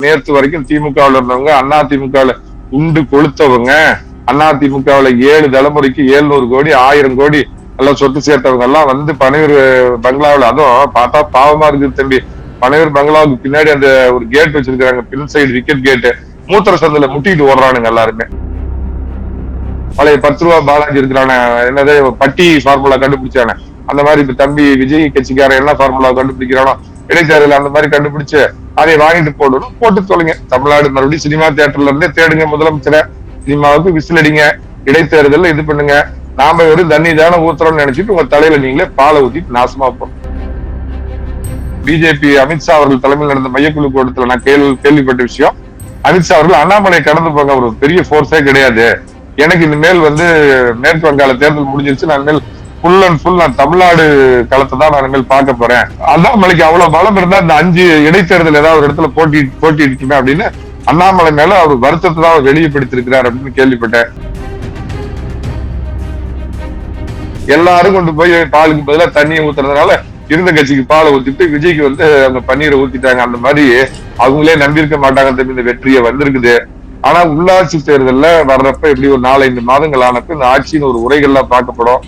நேற்று வரைக்கும் திமுகவில் இருந்தவங்க அதிமுகவில் உண்டு கொளுத்தவங்க, அதிமுகவில் 7 தலைமுறைக்கு 700 கோடி 1000 கோடி எல்லாம் சொத்து சேர்த்தவங்க எல்லாம் வந்து பனையூர் பங்களாவில், அதுவும் பார்த்தா பாவமா இருக்குது தம்பி. பனையூர் பங்களாவுக்கு பின்னாடி அந்த ஒரு கேட் வச்சிருக்காங்க, பின் சைடு விக்கெட் கேட்டு, மூத்திர சந்தில முட்டிட்டு ஓடுறானுங்க எல்லாருமே. பழைய 10 ரூபா பாலாஜி இருக்கிறான என்னது பட்டி ஃபார்முலா கண்டுபிடிச்சானே, அந்த மாதிரி இப்ப தம்பி விஜய் கட்சிக்காரன் என்ன ஃபார்முலா கண்டுபிடிக்கிறானோ இடைத்தேர்தல் அந்த மாதிரி கண்டுபிடிச்சு அதை வாங்கிட்டு போடணும், போட்டு சொல்லுங்க. தமிழ்நாடு மறுபடியும் சினிமா தியேட்டர்ல இருந்தே தேடுங்க முதலமைச்சரை, சினிமாவுக்கு விசில் அடிங்க, இடைத்தேர்தல் இது பண்ணுங்க. நாம ஒரு தண்ணி தானே ஊத்துறோம்னு நினைச்சிட்டு உங்க தலையில நீங்களே பாலை ஊத்திட்டு நாசமா போறோம். பிஜேபி அமித்ஷா அவர்கள் தலைமையில் நடந்த மையக்குழு கூட்டத்துல நான் கேள்விப்பட்ட விஷயம், அமித்ஷா அவர்கள் அண்ணாமலை கடந்து போங்க, ஒரு பெரிய போர்ஸே கிடையாது, எனக்கு இனிமேல் வந்து மேற்கு வங்காள தேர்தல் முடிஞ்சிருச்சு, நான் இனிமேல் ஃபுல் அண்ட் ஃபுல் நான் தமிழ்நாடு களத்தை தான் நான் இனிமேல் பார்க்க போறேன், அண்ணாமலைக்கு அவ்வளவு பலம் இருந்தா இந்த 5 இடைத்தேர்தல் ஏதாவது ஒரு இடத்துல போட்டிட்டு அப்படின்னு அண்ணாமலை மேல அவர் வருத்தத்தை தான் வெளியப்படுத்திருக்கிறார் அப்படின்னு கேள்விப்பட்டேன். எல்லாரும் கொண்டு போய் பாலுக்கு பதிலாக தண்ணியை ஊத்துறதுனால இருந்த கட்சிக்கு பாலை ஊத்திட்டு விஜய்க்கு வந்து அவங்க பன்னீரை ஊத்திட்டாங்க. அந்த மாதிரி அவங்களே நம்பியிருக்க மாட்டாங்க தம்பி, இந்த வெற்றியை வந்திருக்குது. ஆனா உள்ளாட்சி தேர்தல்ல வர்றப்ப எப்படி ஒரு 4-5 மாதங்கள் ஆனப்ப இந்த ஆட்சியின் ஒரு உரைகள்லாம் பார்க்கப்படும்.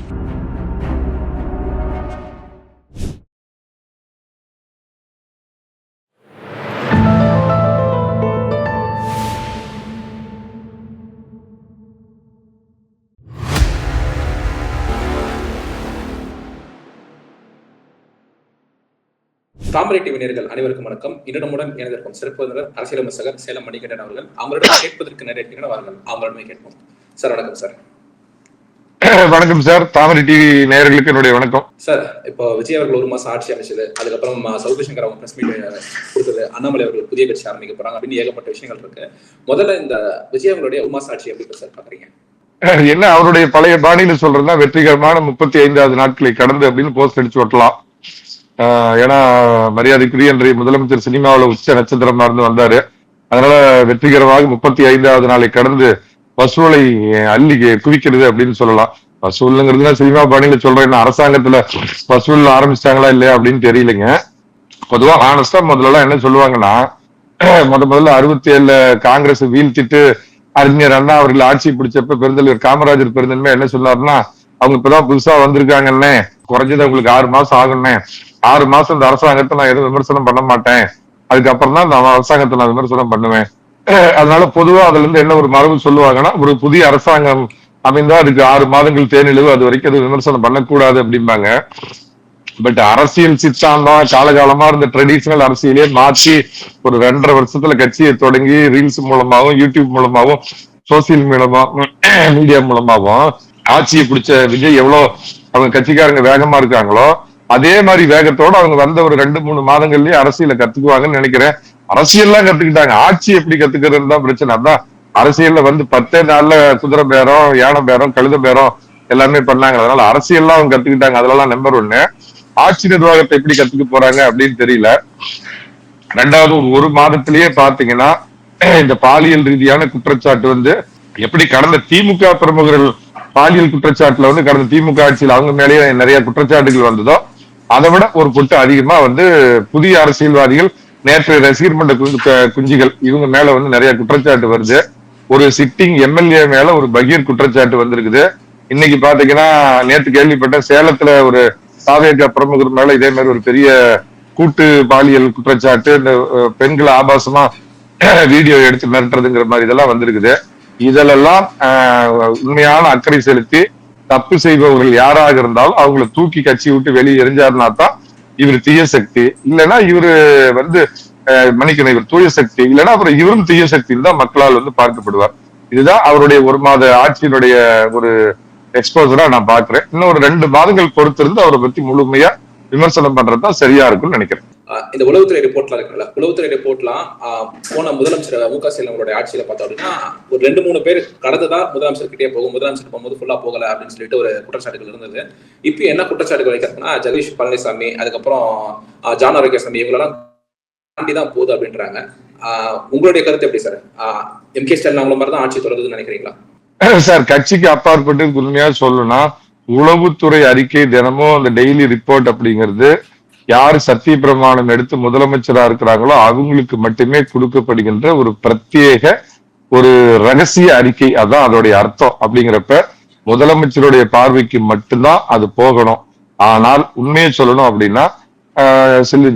தாமரை டிவி நேயர்கள் அனைவருக்கும் வணக்கம். என்னிடமுடன் இணைந்திருக்கும் சிறப்பு விருந்தினர் அரசியல் விமர்சகர் சேலம் மணிகண்டன் அவர்கள். அவங்களிடம் கேட்பதற்கு நிறைய வாருங்கள், அவங்களிடமே கேட்போம். சார் வணக்கம். சார் வணக்கம் சார். தாமரை டிவி நேயர்களுக்கு என்னுடைய வணக்கம் சார். இப்போ விஜய் அவர்கள் 1 மாசம் ஆட்சி அமைச்சது, அதுக்கப்புறம் சவுக்கு சங்கர் அவங்க பிரஸ் மீட் கொடுத்தது, அண்ணாமலை அவர்கள் புதிய கட்சி ஆரம்பிக்க போறாங்க அப்படின்னு ஏகப்பட்ட விஷயங்கள் இருக்கு. முதல்ல இந்த விஜய் அவர்களுடைய 1 மாசம் ஆட்சி எப்படி சார் பாக்குறீங்க? என்ன அவருடைய பழைய பாணியில சொல்றதுன்னா வெற்றிகரமான 35வது நாட்களை கடந்து அப்படின்னு போஸ்ட் அடிச்சு ஓட்டலாம். ஏன்னா மரியாதைக்குரிய இன்றைய முதலமைச்சர் சினிமாவில் உச்ச நட்சத்திரமா இருந்து வந்தாரு. அதனால வெற்றிகரமாக 35வது நாளை கடந்து வசூலை அள்ளி குவிக்கிறது அப்படின்னு சொல்லலாம். வசூலுங்கிறது சினிமா பாணியில சொல்றேன், அரசாங்கத்துல வசூல் ஆரம்பிச்சிட்டாங்களா இல்லையா அப்படின்னு தெரியலைங்க. பொதுவா ஆனஸ்டா முதல்ல என்ன சொல்லுவாங்கன்னா, முதல்ல 67 காங்கிரஸ் வீழ்த்திட்டு அறிஞர் அண்ணா அவர்கள் ஆட்சி பிடிச்சப்ப பெருந்தலைவர் காமராஜர் பெருந்தன்மை என்ன சொன்னாருன்னா, அவங்க இப்பதான் புதுசா வந்திருக்காங்கன்னே, குறைஞ்சது அவங்களுக்கு 6 மாசம் ஆகும்னே, 6 மாசம் இந்த அரசாங்கத்தை நான் எதுவும் விமர்சனம் பண்ண மாட்டேன், அதுக்கப்புறம் தான் இந்த அரசாங்கத்தை நான் விமர்சனம் பண்ணுவேன். அதனால பொதுவா அதுல இருந்து என்ன ஒரு மரபு சொல்லுவாங்கன்னா, ஒரு புதிய அரசாங்கம் அமைந்தா அதுக்கு 6 மாதங்கள் தேனிலவு, அது வரைக்கும் அது விமர்சனம் பண்ணக்கூடாது அப்படிம்பாங்க. பட் அரசியல் சித்தாந்தம் காலகாலமா இருந்த ட்ரெடிஷனல் அரசியலே மாற்றி ஒரு 2.5 வருஷத்துல கட்சியை தொடங்கி ரீல்ஸ் மூலமாவும் யூடியூப் மூலமாவும் சோசியல் மீடியா மூலமாவும் ஆட்சியை பிடிச்ச விஜய் எவ்வளவு அவங்க கட்சிக்காரங்க வேகமா இருக்காங்களோ அதே மாதிரி வேகத்தோட அவங்க வந்த ஒரு 2-3 மாதங்கள்லயே அரசியலை கத்துக்குவாங்கன்னு நினைக்கிறேன். அரசியல்லாம் கத்துக்கிட்டாங்க, ஆட்சி எப்படி கத்துக்கிறதுன்னு தான் பிரச்சனை. அதான் அரசியல்ல வந்து 10 நாள்ல குதிரை பேரம், யானை பேரம், கழுத பேரம் எல்லாமே பண்ணாங்க. அதனால அரசியல்லாம் அவங்க கத்துக்கிட்டாங்க, அதெல்லாம் நம்பர் 1. ஆட்சி நிர்வாகத்தை எப்படி கத்துக்க போறாங்க அப்படின்னு தெரியல. 2வது ஒரு மாதத்திலேயே பாத்தீங்கன்னா இந்த பாலியல் ரீதியான குற்றச்சாட்டு வந்து எப்படி கடந்த திமுக பிரமுகர்கள் பாலியல் குற்றச்சாட்டுல வந்து கடந்த திமுக ஆட்சியில் அவங்க மேலேயே நிறைய குற்றச்சாட்டுகள் வந்ததோ அதை விட ஒரு பொட்டு அதிகமா வந்து புதிய அரசியல்வாதிகள், நேற்று ரசிகர் மன்ற குஞ்சுகள் இவங்க மேல வந்து நிறைய குற்றச்சாட்டு வருது. ஒரு சிட்டிங் எம்எல்ஏ மேல ஒரு பகீர் குற்றச்சாட்டு வந்திருக்குது. இன்னைக்கு பாத்தீங்கன்னா நேற்று கேள்விப்பட்ட சேலத்துல ஒரு சாவேக பிரமுகர் மேல இதே மாதிரி ஒரு பெரிய கூட்டு பாலியல் குற்றச்சாட்டு, இந்த பெண்களை ஆபாசமா வீடியோ எடுத்து மிரட்டுறதுங்கிற மாதிரி இதெல்லாம் வந்திருக்குது. இதெல்லாம் உண்மையான அக்கறை செலுத்தி தப்பு செய்பவர்கள் யாராக இருந்தாலும் அவங்களை தூக்கி கட்சி விட்டு வெளியே எரிஞ்சாருனா தான் இவர் தீய சக்தி, இல்லைன்னா இவரு வந்து மன்னிக்கணும் இவர் தூய சக்தி, இல்லைன்னா அப்புறம் இவரும் தீய சக்தியில் தான் மக்களால் வந்து பார்க்கப்படுவார். இதுதான் அவருடைய 1 மாத ஆட்சியினுடைய ஒரு எக்ஸ்போசரா நான் பாக்குறேன். இன்னும் ஒரு 2 மாதங்கள் பொறுத்திருந்து அவரை பத்தி முழுமையா விமர்சனம் பண்றதுதான் சரியா இருக்கும்னு நினைக்கிறேன். இந்த உளவுத்துறை ரிப்போர்ட்லாம் இருக்குல்ல, உளவுத்துறை ரிப்போர்ட்லாம் போன முதலமைச்சர் மு க ஸ்டாலின் அவருடைய ஆட்சியில பார்த்தோம் அப்படின்னா ஒரு 2-3 பேர் கடந்துதான் முதலமைச்சர் கிட்டே போகும், முதலமைச்சர் போகும்போது ஃபுல்லா போகல அப்படின்னு சொல்லிட்டு ஒரு குற்றச்சாட்டுகள் இருந்தது. இப்போ என்ன குற்றச்சாட்டுகள் வைக்கிறதுனா ஜெகதீஷ் பழனிசாமி, அதுக்கப்புறம் ஜான் ஆரோக்கியசாமி இவங்களெல்லாம் தாண்டிதான் போகுது அப்படின்றாங்க. உங்களுடைய கருத்து எப்படி சார்? எம்.கே. ஸ்டாலின் அவங்கள மாதிரி தான் ஆட்சி தொடருதுன்னு நினைக்கிறீங்களா? சார், கட்சிக்கு அப்பாற்பட்டு உண்மையா சொல்லணும்னா உளவுத்துறை அறிக்கை தினமும் அந்த டெய்லி ரிப்போர்ட் அப்படிங்கிறது யாரு சத்திய பிரமாணம் எடுத்து முதலமைச்சரா இருக்கிறாங்களோ அவங்களுக்கு மட்டுமே கொடுக்கப்படுகின்ற ஒரு பிரத்யேக ஒரு ரகசிய அறிக்கை, அதான் அதோடைய அர்த்தம். அப்படிங்கிறப்ப முதலமைச்சருடைய பார்வைக்கு மட்டும்தான் அது போகணும். ஆனால் உண்மையை சொல்லணும் அப்படின்னா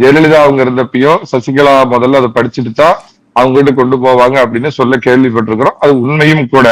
ஜெயலலிதா அவங்க இருந்தப்பையும் சசிகலா முதல்ல அதை படிச்சுட்டு தான் அவங்க கிட்ட கொண்டு போவாங்க அப்படின்னு சொல்ல கேள்விப்பட்டிருக்கிறோம். அது உண்மையும் கூட.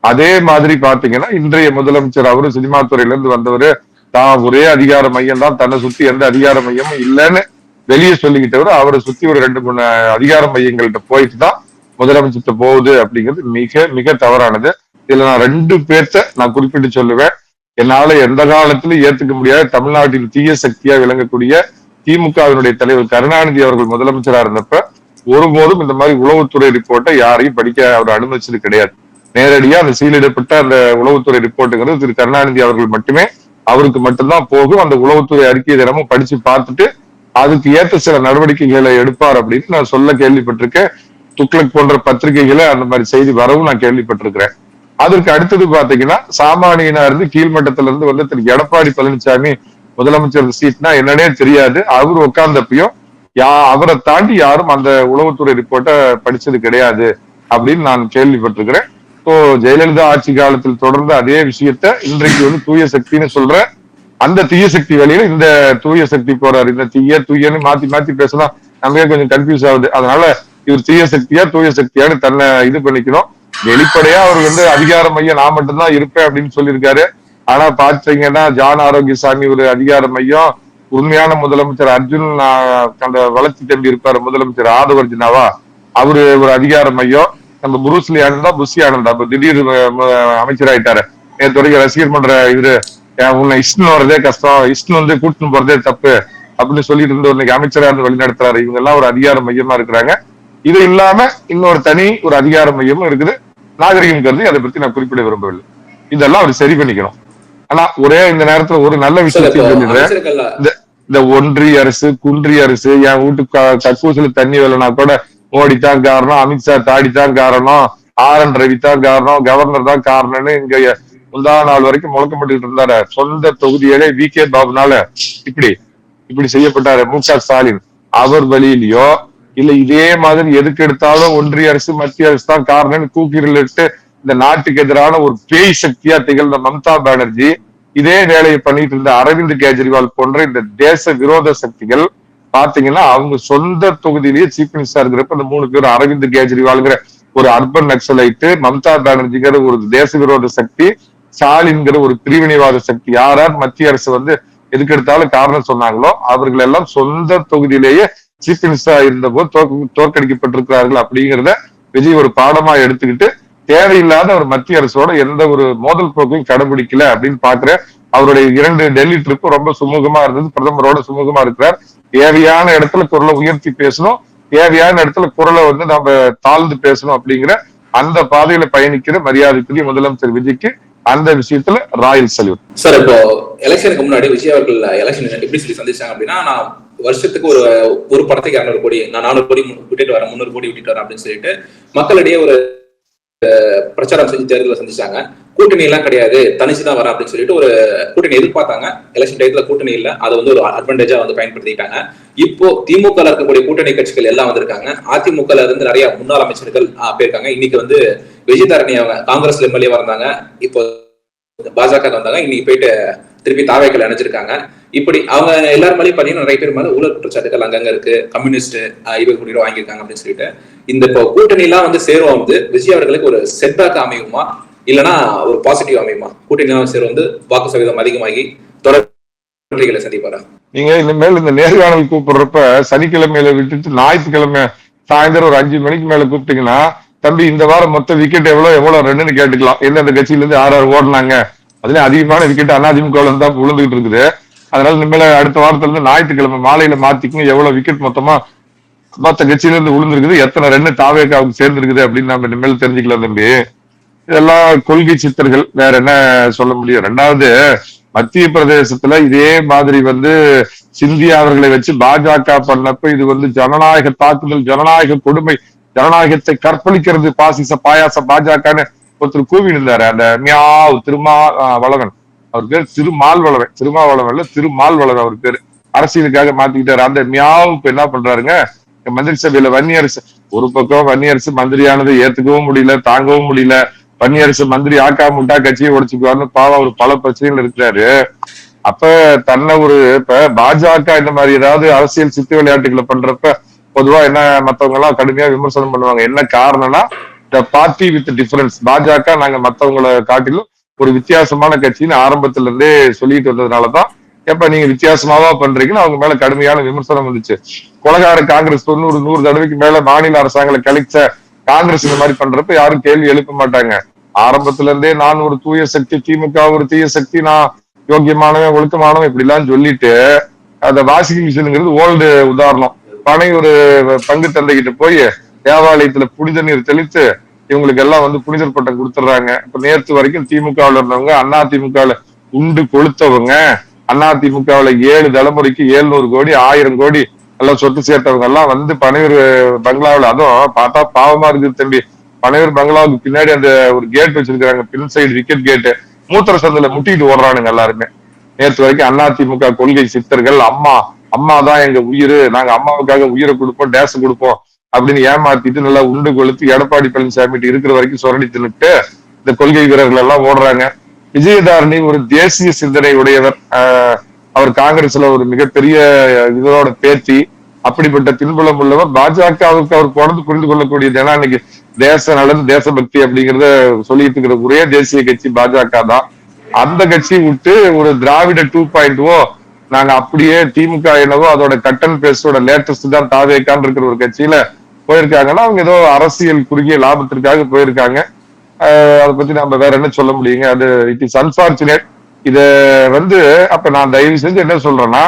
அதே மாதிரி பாத்தீங்கன்னா இன்றைய முதலமைச்சர் அவரு சினிமா துறையில இருந்து வந்தவரு, தான் ஒரே அதிகார மையம் தான், தன்னை சுத்தி எந்த அதிகார மையமும் இல்லைன்னு வெளியே சொல்லிக்கிட்டவர். அவரை சுத்தி ஒரு 2-3 அதிகார மையங்கள்கிட்ட போயிட்டு தான் முதலமைச்சர்கிட்ட போகுது அப்படிங்கிறது மிக மிக தவறானது. இதுல நான் 2 பேர்த்த நான் குறிப்பிட்டு சொல்லுவேன். என்னால எந்த காலத்திலும் ஏத்துக்க முடியாத தமிழ்நாட்டின் தீய சக்தியா விளங்கக்கூடிய திமுகவினுடைய தலைவர் கருணாநிதி அவர்கள் முதலமைச்சரா இருந்தப்ப ஒருபோதும் இந்த மாதிரி உளவுத்துறை ரிப்போர்ட்டை யாரையும் படிக்க அவர் அனுமதிச்சது கிடையாது. நேரடியா அந்த சீலிடப்பட்ட அந்த உளவுத்துறை ரிப்போர்ட்டுங்கிறது திரு கருணாநிதி அவர்கள் மட்டுமே, அவருக்கு மட்டும்தான் போகும். அந்த உளவுத்துறை அறிக்கையை தினமும் படிச்சு பார்த்துட்டு அதுக்கு ஏற்ற சில நடவடிக்கைகளை எடுப்பார் அப்படின்னு நான் சொல்ல கேள்விப்பட்டிருக்கேன். துக்ளக் போன்ற பத்திரிகைகளை அந்த மாதிரி செய்தி வரவும் நான் கேள்விப்பட்டிருக்கிறேன். அதற்கு அடுத்தது பாத்தீங்கன்னா சாமானியனா இருந்து கீழ்மட்டத்துல இருந்து வந்து திரு எடப்பாடி பழனிசாமி முதலமைச்சர் சீட்னா என்னன்னே தெரியாது. அவர் உட்கார்ந்தப்பையும் அவரை தாண்டி யாரும் அந்த உளவுத்துறை ரிப்போர்ட்டை படிச்சது கிடையாது அப்படின்னு நான் கேள்விப்பட்டிருக்கிறேன். இப்போ ஜெயலலிதா ஆட்சி காலத்தில் தொடர்ந்த அதே விஷயத்த இன்றைக்கு வந்து தூய சக்தின்னு சொல்ற அந்த தீய சக்தி வழியில இந்த தூய சக்தி போறாரு. இந்த தூயன்னு மாத்தி மாத்தி பேசலாம், நமக்கே கொஞ்சம் கன்ஃபியூஸ் ஆகுது. அதனால இவர் தீய சக்தியா தூய சக்தியான்னு தன்னை இது பண்ணிக்கணும். வெளிப்படையா அவர் வந்து அதிகார மையம் நான் மட்டும்தான் இருப்பேன் அப்படின்னு சொல்லியிருக்காரு. ஆனா பாத்தீங்கன்னா ஜான் ஆரோக்கியசாமி ஒரு அதிகார மையம், உண்மையான முதலமைச்சர் அர்ஜுன் அந்த வளர்ச்சி தம்பி இருப்பாரு முதலமைச்சர் ஆதவர்ஜினாவா, அவரு ஒரு அதிகார மையம். நம்ம புரூஸ்லி ஆனந்தா புஷி ஆனந்தா அப்ப திடீர் அமைச்சர் ஆயிட்டாரு. நேற்று வரைக்கும் ரசிகர் பண்ற இவரு உன்னை இஷ்ணு வர்றதே கஷ்டம், இஷ்ணு வந்து கூட்டணும் போறதே தப்பு அப்படின்னு சொல்லிட்டு இருந்து இன்னைக்கு அமைச்சரா இருந்து வழி நடத்துறாரு. இவங்க எல்லாம் ஒரு அதிகார மையமா இருக்கிறாங்க. இது இல்லாம இன்னொரு தனி ஒரு அதிகார மையமும் இருக்குது. நாகரிகம் கருதி அதை பத்தி நான் குறிப்பிட விரும்பவில்லை. இதெல்லாம் அவர் சரி பண்ணிக்கணும். ஆனா ஒரே இந்த நேரத்துல ஒரு நல்ல விஷயத்தையும் சொல்லிடுறேன். இந்த ஒன்றிய அரசு குன்றிய அரசு என் வீட்டுக்கு கக்கூசில தண்ணி வரலனா கூட மோடி தான் காரணம், அமித்ஷா தாடி தான் காரணம், RN ரவி தான் காரணம், கவர்னர் தான் காரணம்னு இங்க முந்தா நாள் வரைக்கும் முழக்கப்பட்டு இருந்தாரு. சொந்த தொகுதியிலே VK பாபுனால இப்படி செய்யப்பட்டாரு MK ஸ்டாலின். அவர் வழியிலயோ இல்ல இதே மாதிரி எதுக்கு எடுத்தாலும் ஒன்றிய அரசு மத்திய அரசு தான் காரணம்னு கூக்கிட்டு இந்த நாட்டுக்கு எதிரான ஒரு பேய் சக்தியா திகழ்ந்த மம்தா பானர்ஜி, இதே வேலையை பண்ணிட்டு இருந்த அரவிந்த் கெஜ்ரிவால் போன்ற இந்த தேச விரோத சக்திகள் பாத்தீங்கன்னா அவங்க சொந்த தொகுதியிலேயே சீஃப் மினிஸ்டர் இருக்கிறப்ப இந்த 3 பேரும் அரவிந்த் கெஜ்ரிவால்ங்கிற ஒரு அர்பன் நக்சலைட்டு, மம்தா பானர்ஜிங்கிற ஒரு தேச விரோத சக்தி, ஸ்டாலின்கிற ஒரு பிரிவினைவாத சக்தி, யார் மத்திய அரசு வந்து எதுக்கு எடுத்தாலும் காரணம் சொன்னாங்களோ அவர்கள் எல்லாம் சொந்த தொகுதியிலேயே சீஃப் மினிஸ்டர் இருந்த போது தோற்கடிக்கப்பட்டிருக்கிறார்கள். அப்படிங்கிறத விஜய் ஒரு பாடமா எடுத்துக்கிட்டு தேவையில்லாத ஒரு மத்திய அரசோட எந்த ஒரு மோதல் போக்கையும் கடைபிடிக்கல அப்படின்னு பாக்குறேன். அவருடைய 2 டெல்லி ட்ரிப் ரொம்ப சுமூகமா இருந்தது. பிரதமரோட சுமூகமா இருக்கிறார். தேவையான இடத்துல குரலை உயர்த்தி பேசணும், தேவையான இடத்துல குரலை வந்து நம்ம தாழ்ந்து பேசணும் அப்படிங்கிற அந்த பாதையில பயணிக்கிற மரியாதைக்குரிய முதலமைச்சர் விஜய்க்கு அந்த விஷயத்துல ராயல் சல்யூட். சார், இப்போ எலெக்ஷனுக்கு முன்னாடி விஜய் அவர்கள் எலெக்ஷன் எப்படி சொல்லி சந்திச்சாங்க அப்படின்னா, நான் வருஷத்துக்கு ஒரு படத்துக்கு 200 கோடி, நான் 400 கோடி விட்டுட்டு வரேன், 300 கோடி விட்டுட்டு வரேன் அப்படின்னு சொல்லிட்டு மக்களிடையே ஒரு பிரச்சாரம் செஞ்சு தேர்தலில் சந்திச்சாங்க. கூட்டணி எல்லாம் கிடையாது, தனிச்சுதான் வர அப்படின்னு சொல்லிட்டு ஒரு கூட்டணி எதிர்பார்த்தாங்க. எலெக்ஷன் டைத்துல கூட்டணி இல்ல, அதை வந்து ஒரு அட்வான்டேஜா வந்து பயன்படுத்திட்டாங்க. இப்போ திமுக இருக்கக்கூடிய கூட்டணி கட்சிகள் எல்லாம் வந்திருக்காங்க. அதிமுக இருந்து நிறைய முன்னாள் அமைச்சர்கள் போயிருக்காங்க. இன்னைக்கு வந்து விஜய் தாரணி அவங்க காங்கிரஸ்ல எம்எல்ஏவா இருந்தாங்க, இப்போ பாஜக வந்தாங்க, இன்னைக்கு போயிட்டு திருப்பி தாவேக்கள் இணைச்சிருக்காங்க. இப்படி அவங்க எல்லாரும் மேலேயும் பாத்தீங்கன்னா நிறைய பேர் மேல ஊழல் குற்றச்சாட்டுகள் அங்கங்க இருக்கு. கம்யூனிஸ்ட் இவங்க கூட வாங்கியிருக்காங்க அப்படின்னு சொல்லிட்டு இந்த இப்போ கூட்டணி எல்லாம் வந்து சேரும் வந்து விஜய் அவர்களுக்கு ஒரு செட்பேக் அமையுமா இல்லைன்னா ஒரு பாசிட்டிவ் அமையுமா? கூட்டணி எல்லாம் சேரும் வந்து வாக்கு சதவீதம் அதிகமாகி தொடர்களை சந்திப்பாரா? நீங்க இனிமேல் இந்த நேர்காணல் கூப்பிடுறப்ப சனிக்கிழமையில விட்டுட்டு ஞாயிற்றுக்கிழமை சாயந்தரம் ஒரு 5 மணிக்கு மேல கூப்பிட்டீங்கன்னா, தம்பி இந்த வாரம் மொத்த விக்கெட் எவ்வளவு ரன்னு கேட்டுக்கலாம். எந்தெந்த கட்சியில இருந்து 6 ஓடினாங்க, அதுல அதிகமான விக்கெட் அதிமுக தான் விழுந்துகிட்டு இருக்குது. அதனால இனிமேல அடுத்த வாரத்துல இருந்து ஞாயிற்றுக்கிழமை மாலையில மாத்திக்கும் எவ்வளவு விக்கெட் மொத்தமா மொத்த கட்சியில இருந்து விழுந்திருக்குது, எத்தனை ரன்னு தாவேக்காவுக்கு சேர்ந்திருக்குது அப்படின்னு நம்ம இனிமேல் தெரிஞ்சுக்கலாம் தம்பி. இதெல்லாம் கொள்கை சித்தர்கள், வேற என்ன சொல்ல முடியும். 2வது மத்திய பிரதேசத்துல இதே மாதிரி வந்து சிந்தியா அவர்களை வச்சு பாஜக பண்ணப்ப இது வந்து ஜனநாயக தாக்குதல், ஜனநாயக கொடுமை, ஜனநாயகத்தை கற்பழிக்கிறது பாசிச பாயாச பாஜகன்னு ஒருத்தர் கூவி இருந்தாரு. அந்த மியாவ் திருமாவளவன், அவர் பேர் திருமால்வளவன், திருமாவளவன் இல்ல திருமால்வளவன் அவர் பேரு. அரசியலுக்காக மாத்திக்கிட்டாரு. அந்த மியாவும் இப்ப என்ன பண்றாருங்க, மந்திரி சபையில வன்னியரசு ஒரு பக்கம் வன்னியரசு மந்திரியானதை ஏத்துக்கவும் முடியல, தாங்கவும் முடியல. வன்னியரசு மந்திரி ஆக்காம விட்டா கட்சியை உடைச்சுக்குவாருன்னு பாவம் அவர் பல பிரச்சனைகள் இருக்கிறாரு. அப்ப தன்னை ஒரு இப்ப பாஜக இந்த மாதிரி ஏதாவது அரசியல் சித்து விளையாட்டுகளை பண்றப்ப பொதுவா என்ன மத்தவங்க எல்லாம் கடுமையா விமர்சனம் பண்ணுவாங்க. என்ன காரணம்னா த பார்ட்டி வித் டிஃபரன்ஸ். பாஜக நாங்க மத்தவங்களை காட்டிலும் ஒரு வித்தியாசமான கட்சின்னு ஆரம்பத்துல இருந்தே சொல்லிட்டு வந்ததுனாலதான் எப்ப நீங்க வித்தியாசமாவா பண்றீங்கன்னு அவங்க மேல கடுமையான விமர்சனம் வந்துச்சு. கொலகார காங்கிரஸ் 100 தடவைக்கு மேல மாநில அரசாங்கங்களை கழிச்ச காங்கிரஸ் இந்த மாதிரி பண்றப்ப யாரும் கேள்வி எழுப்ப மாட்டாங்க. ஆரம்பத்துல இருந்தே நான் ஒரு தூய சக்தி, திமுக ஒரு தீய சக்தி, நான் யோக்கியமானவன் ஒழுக்கமானவன் இப்படி எல்லாம் சொல்லிட்டு அந்த வாஷிங் மிஷினுங்கிறது ஓல்டு உதாரணம். பனை ஒரு பங்கு தந்தைகிட்ட போய் தேவாலயத்துல புனித நீர் தெளித்து இவங்களுக்கு எல்லாம் புனிதர் பட்டம் கொடுத்துட்றாங்க. இப்ப நேற்று வரைக்கும் திமுகவில் இருந்தவங்க அண்ணா திமுகவில் உண்டு கொளுத்தவங்க, அண்ணா திமுகவில் 7 தலைமுறைக்கு 700 கோடி 1000 கோடி எல்லாம் சொத்து சேர்த்தவங்க எல்லாம் பனையூர் பங்களாவில், அதுவும் பார்த்தா பாவமா இருக்குது தம்பி, பனையூர் பங்களாவுக்கு பின்னாடி அந்த ஒரு கேட் வச்சிருக்காங்க, பின் சைடு விக்கெட் கேட்டு, மூத்திர சந்தில முட்டிட்டு ஓடுறானுங்க எல்லாருமே. நேற்று வரைக்கும் அண்ணா திமுக கொள்கை சித்தர்கள் அம்மா தான் எங்க உயிர், நாங்க அம்மாவுக்காக உயிரை கொடுப்போம், டேஸ் கொடுப்போம் அப்படின்னு ஏமாத்திட்டு நல்லா உண்டு கொளுத்து எடப்பாடி பழனிசாமி இருக்கிற வரைக்கும் சொரடி தின்னுட்டு இந்த கொள்கை வீரர்கள் எல்லாம் ஓடுறாங்க. விஜயதாரணி ஒரு தேசிய சிந்தனை உடையவர். அவர் காங்கிரஸ்ல ஒரு மிகப்பெரிய இதோட பேத்தி. அப்படிப்பட்ட பின்புலம் உள்ளவர். பாஜகவுக்கு அவர் போனது புரிந்து கொள்ளக்கூடியது. ஏன்னா இன்னைக்கு தேச நலன் தேசபக்தி அப்படிங்கிறத சொல்லிட்டு இருக்கிற ஒரே தேசிய கட்சி பாஜக தான். அந்த கட்சியை விட்டு ஒரு திராவிட 2.0 நாங்க அப்படியே திமுக என்னவோ அதோட கட் அண்ட் பேஸ்டோட லேட்டஸ்ட் தான் தாவேக்கான்னு இருக்கிற ஒரு கட்சியில போயிருக்காங்கன்னா அவங்க ஏதோ அரசியல் குறுகிய லாபத்திற்காக போயிருக்காங்க. அதை பத்தி நம்ம வேற என்ன சொல்ல முடியுங்க. அது இட் இஸ் அன்பார்ச்சுனேட். இத அப்ப நான் தயவு செஞ்சு என்ன சொல்றேன்னா,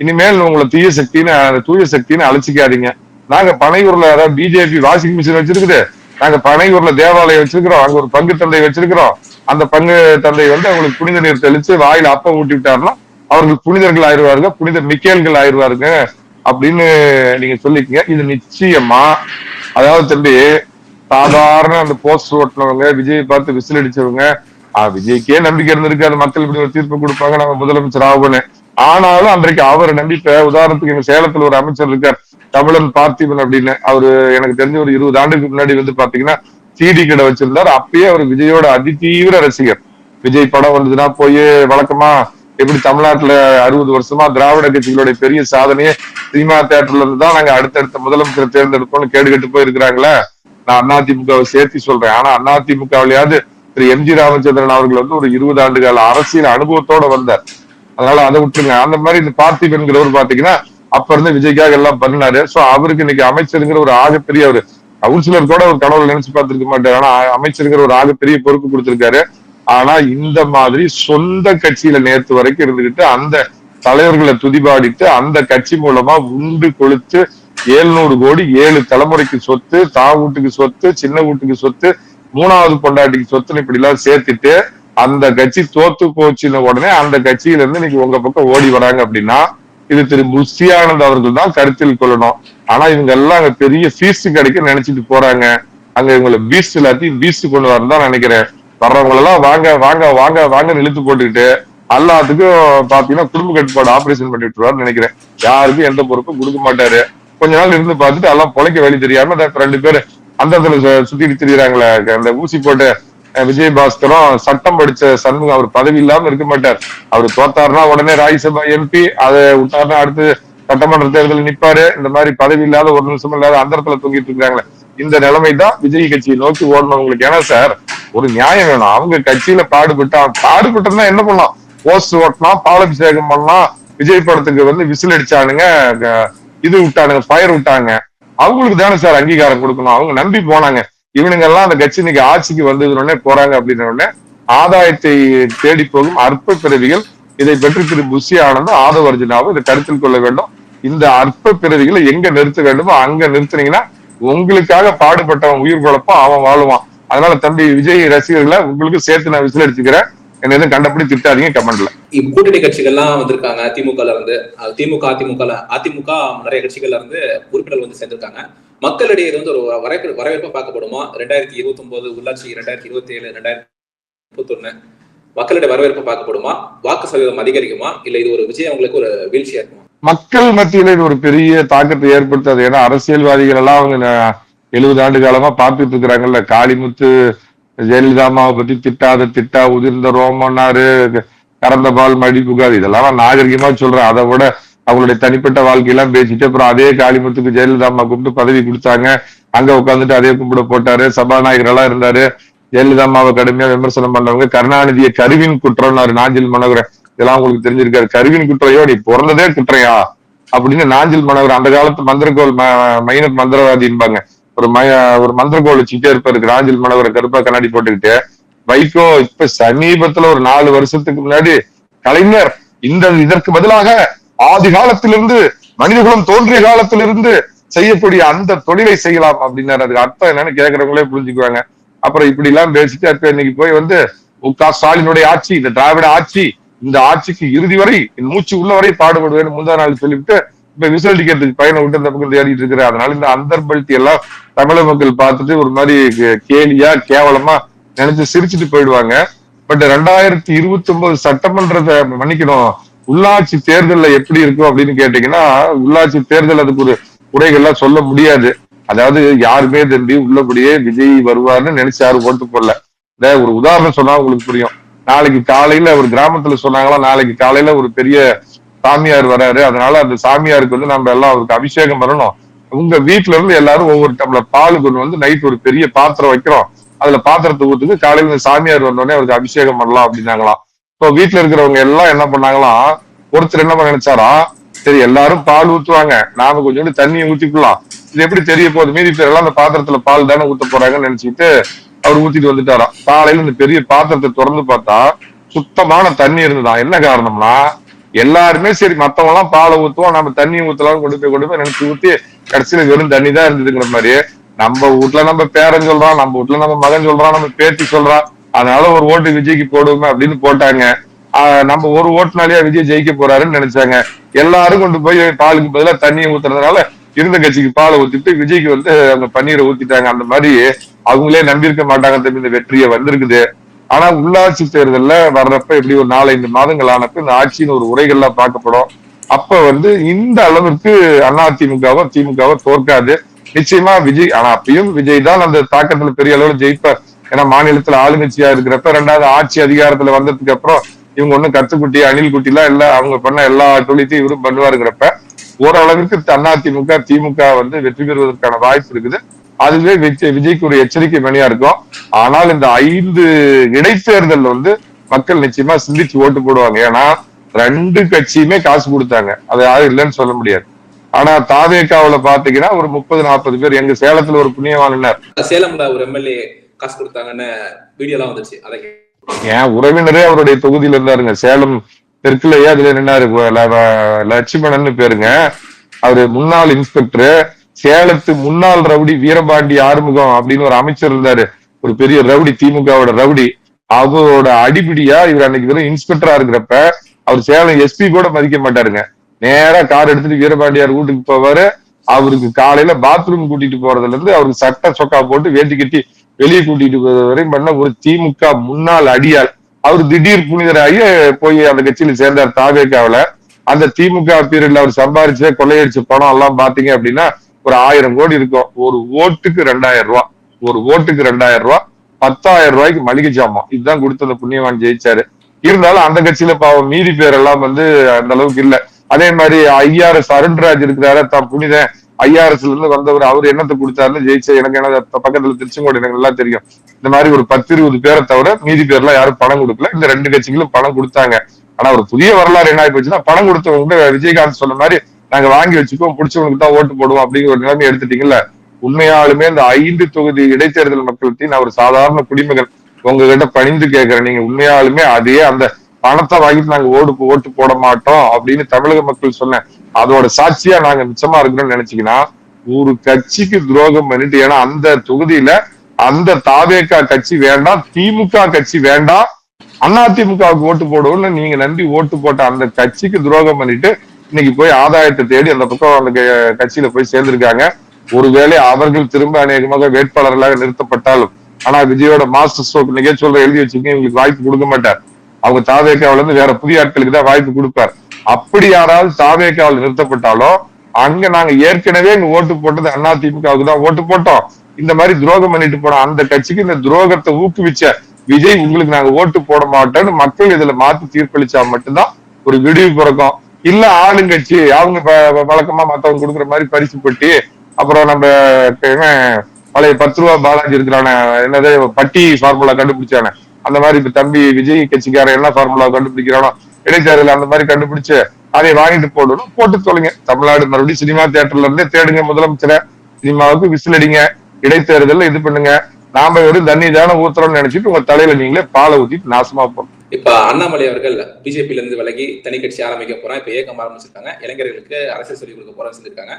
இனிமேல் உங்களை தூய சக்தின்னு அழைச்சிக்காதீங்க. நாங்க பனையூர்ல அதாவது பிஜேபி வாஷிங் மிஷின் வச்சிருக்குது, நாங்க பனையூர்ல தேவாலயம் வச்சிருக்கிறோம், அங்க ஒரு பங்கு தந்தை வச்சிருக்கிறோம். அந்த பங்கு தந்தை அவங்களுக்கு புனித நீர் தெளிச்சு வாயில அப்பம் ஊட்டி விட்டாருன்னா அவர்கள் புனிதர்கள் ஆயிடுவாருங்க, புனித மிக்கேல்கள் ஆயிடுவாருங்க அப்படின்னு நீங்க சொல்லிக்கீங்க. இது நிச்சயமா அதாவது தம்பி சாதாரண அந்த போஸ்டர் ஓட்டினவங்க, விஜயை பார்த்து விசில் அடிச்சவங்க, விஜய்க்கே நம்பிக்கை இருந்திருக்காது மக்கள் இப்படி ஒரு தீர்ப்பு கொடுப்பாங்க நம்ம முதலமைச்சர் ஆகுன்னு. ஆனாலும் அன்றைக்கு அவர் நம்பிக்கை. உதாரணத்துக்கு எங்க சேலத்துல ஒரு அமைச்சர் இருக்கார் தமிழன் பார்த்திபன் அப்படின்னு. அவரு எனக்கு தெரிஞ்ச ஒரு 20 ஆண்டுக்கு முன்னாடி பாத்தீங்கன்னா சிடி கடை வச்சிருந்தார். அப்பயே அவர் விஜயோட அதிதீவிர ரசிகர். விஜய் படம் வந்ததுன்னா போய் வழக்கமா எப்படி தமிழ்நாட்டுல 60 வருஷமா திராவிட கட்சிகளுடைய பெரிய சாதனையே சினிமா தியேட்டர்ல இருந்து தான் நாங்க அடுத்தடுத்த முதலமைச்சர் தேர்ந்தெடுப்போம்னு கேட்டு போயிருக்கிறாங்களே. நான் அதிமுகவை சேர்த்து சொல்றேன். ஆனா அதிமுகவிலையாவது திரு எம்ஜி ராமச்சந்திரன் அவர்கள் ஒரு 20 ஆண்டு கால அரசியல் அனுபவத்தோட வந்தார். அதனால அதை விட்டுருங்க. அந்த மாதிரி இந்த பார்த்திபன்கிறவர் பாத்தீங்கன்னா அப்ப இருந்து விஜய்க்காக எல்லாம் பண்ணாரு. சோ அவருக்கு இன்னைக்கு அமைச்சருங்கிற ஒரு ஆகப்பெரிய ஒரு கவுன்சிலர் கூட ஒரு கனவுல நினைச்சு பார்த்திருக்க மாட்டாரு. ஆனா அமைச்சருங்கிற ஒரு ஆகப்பெரிய பொறுப்பு கொடுத்திருக்காரு. ஆனா இந்த மாதிரி சொந்த கட்சியில நேற்று வரைக்கும் இருந்துகிட்டு அந்த தலைவர்களை துதிபாடிட்டு அந்த கட்சி மூலமா உண்டு கொளுத்து 700 கோடி 7 தலைமுறைக்கு சொத்து, தான் வீட்டுக்கு சொத்து, சின்ன வீட்டுக்கு சொத்து, 3வது பொண்டாட்டிக்கு சொத்துன்னு இப்படி எல்லாம் சேர்த்துட்டு அந்த கட்சி தோத்து போச்சுன்னு உடனே அந்த கட்சியில இருந்து இன்னைக்கு உங்க பக்கம் ஓடி வராங்க அப்படின்னா இது திரு புஷ்டியானந்த் அவர்கள் தான் கருத்தில் கொள்ளணும். ஆனா இவங்க எல்லாம் அங்க பெரிய ஃபீஸ் கிடைக்க நினைச்சிட்டு போறாங்க. அங்க இவங்களை பீஸ்ட் எல்லாத்தையும் பீஸ்ட் கொண்டு வரதான் நினைக்கிறேன். வர்றவங்க எல்லாம் வாங்க வாங்க வாங்க வாங்க இழுத்து போட்டுக்கிட்டு எல்லாத்துக்கும் பாத்தீங்கன்னா குடும்ப கட்டுப்பாடு ஆபரேஷன் பண்ணி விட்டுருவாருன்னு நினைக்கிறேன். யாருக்கும் எந்த பொறுப்பும் கொடுக்க மாட்டாரு. கொஞ்ச நாள் இருந்து பார்த்துட்டு எல்லாம் பொழைக்க வழி தெரியாம 2 பேரு அந்த சுத்திட்டு திரியிறாங்களே. அந்த ஊசி போட்டு விஜயபாஸ்கரும் சட்டம் படிச்ச சண்முகம் அவர் பதவி இல்லாம இருக்க மாட்டார். அவர் தோத்தாருன்னா உடனே ராஜ்யசபா எம்பி, அதை விட்டாருன்னா அடுத்து சட்டமன்ற தேர்தல் நிப்பாரு. இந்த மாதிரி பதவி இல்லாத ஒரு நிமிஷம் இல்லாத அந்த இடத்துல தூங்கிட்டு இருக்காங்களே. இந்த நிலைமை தான் விஜய் கட்சியை நோக்கி ஓடணுங்களுக்கு. ஏன்னா சார் ஒரு நியாயம் வேணும். அவங்க கட்சியில பாடுபட்டா என்ன பண்ணலாம்? போஸ்ட் ஓட்டலாம், பாலாபிஷேகம் பண்ணலாம், விஜய் படத்துக்கு விசில் அடிச்சானுங்க, இது விட்டானுங்க, ஃபயர் விட்டாங்க. அவங்களுக்கு தானே சார் அங்கீகாரம் கொடுக்கணும். அவங்க நம்பி போனாங்க. இவனுங்க எல்லாம் அந்த கட்சி இன்னைக்கு ஆட்சிக்கு வந்ததுன்னு போறாங்க அப்படின்ன ஆதாயத்தை தேடி போகும் அற்ப பிறவிகள். இதை பற்றி திரு புஷி ஆனந்தும் ஆதவ அர்ஜுனாவும் இதை கருத்தில் கொள்ள வேண்டும். இந்த அற்ப பிறவிகளை எங்க நிறுத்த வேண்டுமோ அங்க நிறுத்தினீங்கன்னா உங்களுக்காக பாடுபட்டவன் உயிர் குழப்பம் அவன் வாழுவான். அதனால தம்பி விஜய் ரசிகர்களை உங்களுக்கு சேர்த்து நான் விசில் அடிச்சுக்கிறேன். என்ன எதுவும் கண்டபடி திட்டாதீங்க கமெண்ட்ல. கூட்டணி கட்சிகள்லாம் வந்திருக்காங்க. திமுகல இருந்து அதிமுக நிறைய கட்சிகள்ல இருந்து உறுப்பினர்கள் சேர்ந்திருக்காங்க. மக்களிடையே இது ஒரு வரவேற்பு பார்க்கப்படுமா? 2029 உள்ளாட்சி, 2027, 2031 மக்களிடையே வரவேற்பு பார்க்கப்படுமா? வாக்கு சதவீதம் அதிகரிக்குமா? இல்ல இது ஒரு விஜய் அவங்களுக்கு ஒரு வீழ்ச்சியா இருக்குமா? மக்கள் மத்தியில இது ஒரு பெரிய தாக்கத்தை ஏற்படுத்தாது. ஏன்னா அரசியல்வாதிகள் எல்லாம் அவங்க 70 ஆண்டு காலமா பார்த்துட்டு இருக்கிறாங்கல்ல. காளிமுத்து ஜெயலலிதா அம்மாவை பத்தி திட்டா உதிர்ந்த ரோமன்னாரு, கறந்த பால் மடி புகாது, இதெல்லாம் நான் நாகரிகமா சொல்றேன். அதை விட அவங்களுடைய தனிப்பட்ட வாழ்க்கையெல்லாம் பேசிட்டு அப்புறம் அதே காளிமுத்துக்கு ஜெயலலிதா அம்மா கூப்பிட்டு பதவி கொடுத்தாங்க. அங்க உட்காந்துட்டு அதே கும்பிட போட்டாரு. சபாநாயகரெல்லாம் இருந்தாரு. ஜெயலலிதா அம்மாவை கடுமையா விமர்சனம் பண்ணவங்க. கருணாநிதியை கருவின் குற்றம்னாரு நாஞ்சில் மனோகரன். இதெல்லாம் உங்களுக்கு தெரிஞ்சிருக்காரு. கருவின் குற்றையோ, நீ பிறந்ததே குற்றையா அப்படின்னு நாஞ்சில் மனோகரன் அந்த காலத்து மந்திரகோள் மைனர் மந்திரவாதின்பாங்க. ஒரு மந்திரகோள் வச்சுக்கிட்டே இருப்பாரு நாஞ்சில் மனோகரன், கருப்பா கண்ணாடி போட்டுக்கிட்டு. வைகோ இப்ப சமீபத்துல ஒரு 4 வருஷத்துக்கு முன்னாடி கலைஞர் இதற்கு பதிலாக ஆதி காலத்திலிருந்து மனிதகுலம் தோன்றிய காலத்திலிருந்து செய்யக்கூடிய அந்த தொழிலை செய்யலாம் அப்படின்னாரு. அதுக்கு அர்த்தம் என்னன்னு கேட்கறவங்களே புரிஞ்சுக்குவாங்க. அப்புறம் இப்படி எல்லாம் பேசிட்டு அப்ப இன்னைக்கு போய் வந்து மு.க. ஸ்டாலினுடைய ஆட்சி, இந்த திராவிட ஆட்சி, இந்த ஆட்சிக்கு இறுதி வரை என் மூச்சு உள்ள வரை பாடுபடுவேன் முந்தா நாள் சொல்லிவிட்டு இப்ப விசில் அடிக்கிறதுக்கு பையனை விட்டு இந்த பக்கம் தேடிட்டு இருக்கிறேன். அதனால இந்த அந்தர்பல்ட்டி எல்லாம் தமிழக மக்கள் பார்த்துட்டு ஒரு மாதிரி கேலியா கேவலமா நினைச்சு சிரிச்சுட்டு போயிடுவாங்க. பட் 2029 சட்டமன்றத்தை மன்னிக்கணும், உள்ளாட்சி தேர்தல்ல எப்படி இருக்கும் அப்படின்னு கேட்டீங்கன்னா, உள்ளாட்சி தேர்தல் அதுக்கு ஒரு குறைகள்லாம் சொல்ல முடியாது. அதாவது யாருமே தம்பி உள்ளபடியே விஜய் வருவார்னு நினைச்சு யாரும் ஓட்டு போடல. ஒரு உதாரணம் சொன்னா உங்களுக்கு புரியும். நாளைக்கு காலையில ஒரு கிராமத்துல சொன்னாங்களா, நாளைக்கு காலையில ஒரு பெரிய சாமியார் வராரு, அதனால அந்த சாமியாருக்கு வந்து நம்ம எல்லாம் அவருக்கு அபிஷேகம் பண்ணணும். உங்க வீட்டுல இருந்து எல்லாரும் ஒவ்வொரு டம்ளர் பால் கொண்டு வந்து நைட் ஒரு பெரிய பாத்திரம் வைக்கிறோம், அதுல பாத்திரத்தை ஊத்துக்கு காலையில சாமியார் வந்தோடனே அவருக்கு அபிஷேகம் பண்ணலாம் அப்படின்னாங்களாம். இப்போ வீட்டுல இருக்கிறவங்க எல்லாம் என்ன பண்ணாங்களாம், ஒருத்தர் என்ன பண்ண நினைச்சாரா, சரி எல்லாரும் பால் ஊத்துவாங்க, நாம கொஞ்சோண்டு தண்ணியை ஊத்திக்கலாம், இது எப்படி தெரிய போகுது, மீதி பேர் எல்லாம் அந்த பாத்திரத்துல பால் தானே ஊத்த போறாங்கன்னு நினைச்சிட்டு அவர் ஊத்திட்டு வந்துட்டாராம். காலையில இந்த பெரிய பாத்திரத்தை திறந்து பார்த்தா சுத்தமான தண்ணி இருந்துதான். என்ன காரணம்னா, எல்லாருமே சரி மத்தவங்க எல்லாம் பாலை ஊத்துவோம், நம்ம தண்ணியை ஊத்தலாம் கொண்டு போய் நினைச்சு ஊத்தி கடைசியில வெறும் தண்ணி தான் இருந்ததுங்கிற மாதிரி. நம்ம வீட்டுல நம்ம பேரன் சொல்றான், நம்ம வீட்டுல நம்ம மகன் சொல்றான், நம்ம பேத்தி சொல்றான், அதனால ஒரு ஓட்டு விஜய்க்கு போடுவோமே அப்படின்னு போட்டாங்க. நம்ம ஒரு ஓட்டுனாலேயே விஜய் ஜெயிக்க போறாருன்னு நினைச்சாங்க. எல்லாரும் கொண்டு போய் பாலுக்கு பதிலா தண்ணியை ஊத்துறதுனால இருந்த கட்சிக்கு பாலை ஊத்திட்டு விஜய்க்கு வந்து அவங்க பன்னீரை ஊத்திட்டாங்க. அந்த மாதிரி அவங்களே நம்பியிருக்க மாட்டாங்க தம்பி இந்த வெற்றியை வந்திருக்குது. ஆனா உள்ளாட்சி தேர்தல்ல வர்றப்ப எப்படி ஒரு 4-5 மாதங்கள் ஆனப்ப இந்த ஆட்சியின் ஒரு உரைகள்லாம் பார்க்கப்படும். அப்ப வந்து இந்த அளவிற்கு அதிமுகவோ திமுகவோ தோற்காது நிச்சயமா விஜய். ஆனா அப்பயும் விஜய் தான் அந்த தாக்கத்துல பெரிய அளவுல ஜெயிப்பார். ஏன்னா மாநிலத்துல ஆளுங்கட்சியா இருக்கிறப்ப, 2வது ஆட்சி அதிகாரத்துல வந்ததுக்கு அப்புறம் இவங்க ஒண்ணும் கத்துக்குட்டி அணில் குட்டி எல்லாம் இல்ல, அவங்க பண்ண எல்லா தொழிலையும் இவரும் பண்ணுவாருங்கிறப்ப ஓரளவிற்கு அதிமுக திமுக வந்து வெற்றி பெறுவதற்கான வாய்ப்பு இருக்குது. அதுவே விஜய்க்கு ஒரு எச்சரிக்கை மணியா இருக்கும். ஆனால் இந்த 5 இடைத்தேர்தல் வந்து மக்கள் நிச்சயமா சிந்திச்சு ஓட்டு போடுவாங்க. ஏன்னா 2 கட்சியுமே காசு கொடுத்தாங்க, அது யாரும் இல்லைன்னு சொல்ல முடியாது. ஆனா தாவேகாவுல பாத்தீங்கன்னா ஒரு 30-40 பேர். எங்க சேலத்துல ஒரு புண்ணியவான், சேலம்ல ஒரு எம்எல்ஏ காசு கொடுத்தாங்கன்னு வீடியோ எல்லாம் வந்துச்சு. அதை என் உறவினரே அவருடைய தொகுதியில இருந்தாருங்க. சேலம் தெற்குலயே அதுல நின்னாரு, லட்சுமணன் பேருங்க. அவரு முன்னாள் இன்ஸ்பெக்டர். சேலத்து முன்னாள் ரவுடி வீரபாண்டி ஆறுமுகம் அப்படின்னு ஒரு அமைச்சர் இருந்தாரு, ஒரு பெரிய ரவுடி, திமுகவோட ரவுடி. அவரோட அடிபிடியா இவர் அன்னைக்கு வெறும் இன்ஸ்பெக்டரா இருக்கிறப்ப அவர் சேலம் எஸ்பி கூட மதிக்க மாட்டாருங்க. நேரா கார் எடுத்துட்டு வீரபாண்டியார் வீட்டுக்கு போவாரு. அவருக்கு காலையில பாத்ரூம் கூட்டிட்டு போறதுல இருந்து அவருக்கு சட்டை சொக்கா போட்டு வேட்டி கட்டி வெளியே கூட்டிட்டு போறது வரையும் பண்ண ஒரு திமுக முன்னாள் அடியாள். அவர் திடீர் புனிதராகி போய் அந்த கட்சியில சேர்ந்தார் தாவேகாவுல. அந்த திமுக பீரியட்ல அவர் சம்பாரிச்ச கொள்ளையடிச்ச பணம் எல்லாம் பாத்தீங்க அப்படின்னா ஒரு 1000 கோடி இருக்கும். ஒரு ஓட்டுக்கு 2000 ரூபாய், ஒரு ஓட்டுக்கு 2000 ரூபாய், 10,000 ரூபாய்க்கு மளிகை ஜாமான், இதுதான் கொடுத்து அந்த புண்ணியவான் ஜெயிச்சாரு. இருந்தாலும் அந்த கட்சியில பாவம் மீதி பேர் எல்லாம் வந்து அந்த அளவுக்கு இல்ல. அதே மாதிரி ஐஆர்எஸ் அருண்ராஜ் இருக்கிறாரு, தான் புனித ஐஆர்எஸ்ல இருந்து வந்தவர், அவர் என்னத்தை கொடுத்தாருன்னு ஜெயிச்ச. எனக்கு என்ன பக்கத்துல திருச்செங்கோடு எனக்கு எல்லாம் தெரியும். இந்த மாதிரி ஒரு 10-20 பேரை தவிர மீதி பேர்லாம் யாரும் பணம் கொடுக்கல. இந்த 2 கட்சிகளும் பணம் கொடுத்தாங்க. ஆனா ஒரு புதிய வரலாறு என்ன ஆகி போச்சுன்னா, பணம் கொடுத்தவங்க விஜயகாந்த் சொன்ன மாதிரி நாங்க வாங்கி வச்சுக்கோம், பிடிச்சவங்களுக்கு தான் ஓட்டு போடுவோம் அப்படிங்கிற ஒரு நிலைமை எடுத்துட்டீங்கல்ல. உண்மையாலுமே இந்த 5 தொகுதி இடைத்தேர்தல் மக்களுக்கு நான் ஒரு சாதாரண குடிமகன் உங்ககிட்ட பணிந்து கேட்கிறேன், நீங்க உண்மையாலுமே அதே அந்த பணத்தை வாங்கிட்டு நாங்க ஓட்டு போட மாட்டோம் அப்படின்னு தமிழக மக்கள் சொன்னேன், அதோட சாட்சியா நாங்க மிச்சமா இருக்கணும்னு நினைச்சீங்கன்னா ஒரு கட்சிக்கு துரோகம் பண்ணிட்டு, ஏன்னா அந்த தொகுதியில அந்த தாவேகா கட்சி வேண்டாம், திமுக கட்சி வேண்டாம், அதிமுகவுக்கு ஓட்டு போடுவோம்னு நீங்க நம்பி ஓட்டு போட்ட அந்த கட்சிக்கு துரோகம் பண்ணிட்டு இன்னைக்கு போய் ஆதாயத்தை தேடி அந்த பக்கம் அந்த கட்சியில போய் சேர்ந்திருக்காங்க. ஒருவேளை அவர்கள் திரும்ப அநேகமாக வேட்பாளர்களாக நிறுத்தப்பட்டாலும், ஆனா விஜயோட மாஸ்டர் ஸ்ட்ரோக் நிகழ்ச்சியோட எழுதி வச்சுக்க இவங்களுக்கு வாய்ப்பு கொடுக்க மாட்டார். அவங்க தாவேகாவில இருந்து வேற புதிய ஆட்களுக்கு தான் வாய்ப்பு கொடுப்பார். அப்படி யாராவது தாவேக்காவில் நிறுத்தப்பட்டாலும் அங்க நாங்க ஏற்கனவே இங்க ஓட்டு போட்டது அதிமுகவுக்கு தான் ஓட்டு போட்டோம். இந்த மாதிரி துரோகம் பண்ணிட்டு போன அந்த கட்சிக்கு இந்த துரோகத்தை ஊக்குவிச்ச விஜய் உங்களுக்கு நாங்க ஓட்டு போட மாட்டோம்னு மக்கள் இதுல மாத்தி தீர்ப்பளிச்சா மட்டும்தான் ஒரு விடிவு பிறக்கும். இல்ல ஆளுங்கட்சி அவங்க வழக்கமா மத்தவங்க கொடுக்குற மாதிரி பரிசு பெட்டி, அப்புறம் நம்ம பழைய 10 ரூபா பாலாஜி இருக்கிறான என்னது பட்டி ஃபார்முலா கண்டுபிடிச்சானே, அந்த மாதிரி இப்ப தம்பி விஜய் கட்சிக்காரன் என்ன ஃபார்முலா கண்டுபிடிக்கிறானோ இடைத்தேர்தல் அந்த மாதிரி கண்டுபிடிச்சு அதை வாங்கிட்டு போடணும். போட்டு தொலைங்க. தமிழ்நாடு மறுபடியும் சினிமா தியேட்டர்ல இருந்தே தேடுங்க முதலமைச்சரை, சினிமாவுக்கு விசில் அடிங்க, இடைத்தேர்தல் இது பண்ணுங்க. நாம வெறும் தண்ணி தானே ஊத்துறோம்னு நினைச்சிட்டு உங்க தலையில நீங்களே பாலை ஊத்திட்டு நாசமா போறோம். இப்ப அண்ணாமலை அவர்கள் பிஜேபியில இருந்து விலகி தனி கட்சி ஆரம்பிக்க போறான். இப்ப இயக்கம் ஆரம்பிச்சிருக்காங்க. இளைஞர்களுக்கு அரசியல் சொல்லிக் கொடுக்க போறோம்னு சொல்லியிருக்காங்க.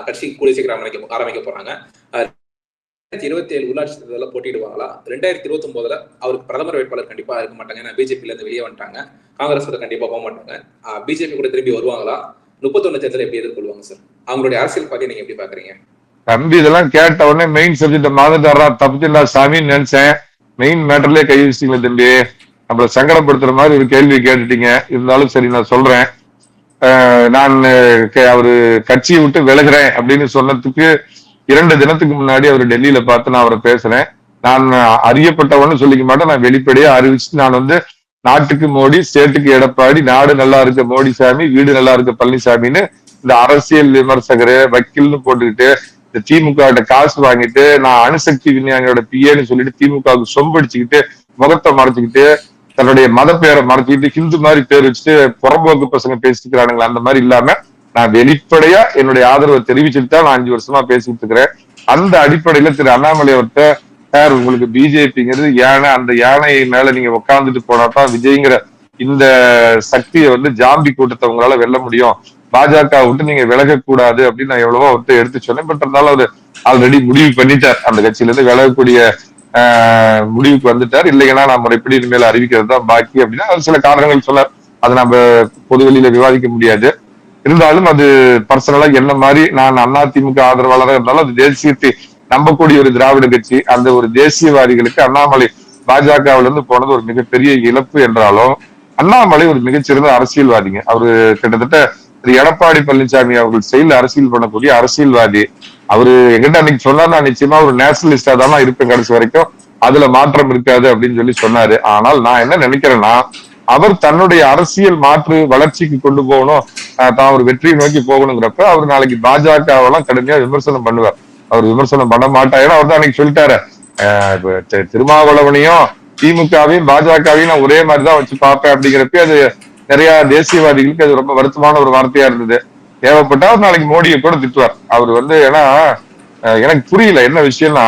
கட்சி கூடிய சீக்கிரம் ஆரம்பிக்க போறாங்க. 2027 உள்ளாட்சி தேர்தலில் போட்டிடுவாங்களா? 2029 அவருக்கு பிரதமர் வேட்பாளர் கண்டிப்பா இருக்க மாட்டாங்க. ஏன்னா பிஜேபியில இருந்து வெளியே வந்துட்டாங்க. காங்கிரஸ் கூட கண்டிப்பா போக மாட்டாங்க. பிஜேபி கூட திரும்பி வருவாங்களா? 31 தேர்தலை எப்படி எதிர்கொள்வாங்க சார்? அவங்களுடைய அரசியல் பார்த்து நீங்க எப்படி பாக்குறீங்க? தம்பி இதெல்லாம் கேட்ட உடனே மெயின் சப்ஜெக்ட் மறந்துட்டாரா தப்பிச்சுடா சாமின்னு நினைச்சேன். மெயின் மேட்டர்லயே கை வச்சிட்டீங்களா தம்பி? நம்மள சங்கடப்படுத்துற மாதிரி ஒரு கேள்வி கேட்டுட்டீங்க. இருந்தாலும் சரி நான் சொல்றேன். நான் அவரு கட்சியை விட்டு விலகுறேன் அப்படின்னு சொன்னதுக்கு 2 தினத்துக்கு முன்னாடி அவர் டெல்லியில பார்த்து நான் அவரை பேசுறேன். நான் அறியப்பட்டவன்னு சொல்லிக்க மாட்டேன். நான் வெளிப்படையா அறிவிச்சு நான் நாட்டுக்கு மோடி, ஸ்டேட்டுக்கு எடப்பாடி, நாடு நல்லா இருக்க மோடி சாமி, வீடு நல்லா இருக்க பழனிசாமின்னு இந்த அரசியல் விமர்சகரு வக்கீல்னு போட்டுக்கிட்டு இந்த திமுக கிட்ட காசு வாங்கிட்டு நான் அணுசக்தி விஞ்ஞானியோட பிஏன்னு சொல்லிட்டு திமுகவுக்கு சொம்படிச்சுக்கிட்டு முகத்தை மறைச்சுக்கிட்டு தன்னுடைய மத பேரை மறைச்சிக்கிட்டு ஹிந்து மாதிரி பேர் வச்சுட்டு புறம்போக்கு பசங்க பேசிக்கிறானுங்களா, அந்த மாதிரி இல்லாம நான் வெளிப்படையா என்னுடைய ஆதரவை தெரிவிச்சுட்டு தான் நான் 5 வருஷமா பேசிட்டு இருக்கிறேன். அந்த அடிப்படையில திரு அண்ணாமலை அவர்கிட்ட சார் உங்களுக்கு பிஜேபிங்கிறது யானை, அந்த யானை மேல நீங்க உட்கார்ந்துட்டு போனாதான் விஜய்ங்கிற இந்த சக்தியை ஜாம்பி கூட்டத்தை உங்களால வெல்ல முடியும், பாஜக விட்டு நீங்க விலகக்கூடாது அப்படின்னு நான் எவ்வளவோ அவர்கிட்ட எடுத்து சொன்னேன். பட் இருந்தாலும் அவர் ஆல்ரெடி முடிவு பண்ணிட்டார். அந்த கட்சியில இருந்து விலகக்கூடிய முடிவுக்கு வந்துட்டார். இல்லைங்கன்னா நான் முறைப்படி இனிமேல் அறிவிக்கிறது தான் பாக்கி அப்படின்னா அவர் சில காரணங்கள் சொன்னார். அதை நம்ம பொது வெளியில விவாதிக்க முடியாது. இருந்தாலும் அது பர்சனலா என்ன மாதிரி நான் அதிமுக ஆதரவாளராக இருந்தாலும் அது தேசியத்தை நம்பக்கூடிய ஒரு திராவிட கட்சி, அந்த ஒரு தேசியவாதிகளுக்கு அண்ணாமலை பாஜகவில இருந்து போனது ஒரு மிகப்பெரிய இழப்பு என்றாலும் அண்ணாமலை ஒரு மிகச்சிறந்த அரசியல்வாதிங்க. அவரு கிட்டத்தட்ட திரு எடப்பாடி பழனிசாமி அவர்கள் செயல் அரசியல் பண்ணக்கூடிய அரசியல்வாதி. அவரு எங்கிட்ட அன்னைக்கு சொன்னார், நான் நிச்சயமா ஒரு நேஷனலிஸ்டா தான் இருப்பேன் கடைசி வரைக்கும், அதுல மாற்றம் இருக்காது அப்படின்னு சொல்லி சொன்னாரு. ஆனால் நான் என்ன நினைக்கிறேன்னா அவர் தன்னுடைய அரசியல் மாற்று வளர்ச்சிக்கு கொண்டு போகணும், தான் ஒரு வெற்றியை நோக்கி போகணுங்கிறப்ப அவர் நாளைக்கு பாஜகவெல்லாம் கடுமையா விமர்சனம் பண்ணுவார். அவர் விமர்சனம் பண்ண மாட்டார். ஏன்னா அவர் தான் அன்னைக்கு சொல்லிட்டாரு, திருமாவளவனையும் திமுகவையும் பாஜகவையும் நான் ஒரே மாதிரிதான் வச்சு பார்ப்பேன் அப்படிங்கிறப்ப அது நிறைய தேசியவாதிகளுக்கு அது ரொம்ப வருத்தமான ஒரு வார்த்தையா இருந்தது. தேவைப்பட்டா அவர் நாளைக்கு மோடியை கூட திட்டுவார். அவர் ஏன்னா எனக்கு புரியல என்ன விஷயம்னா,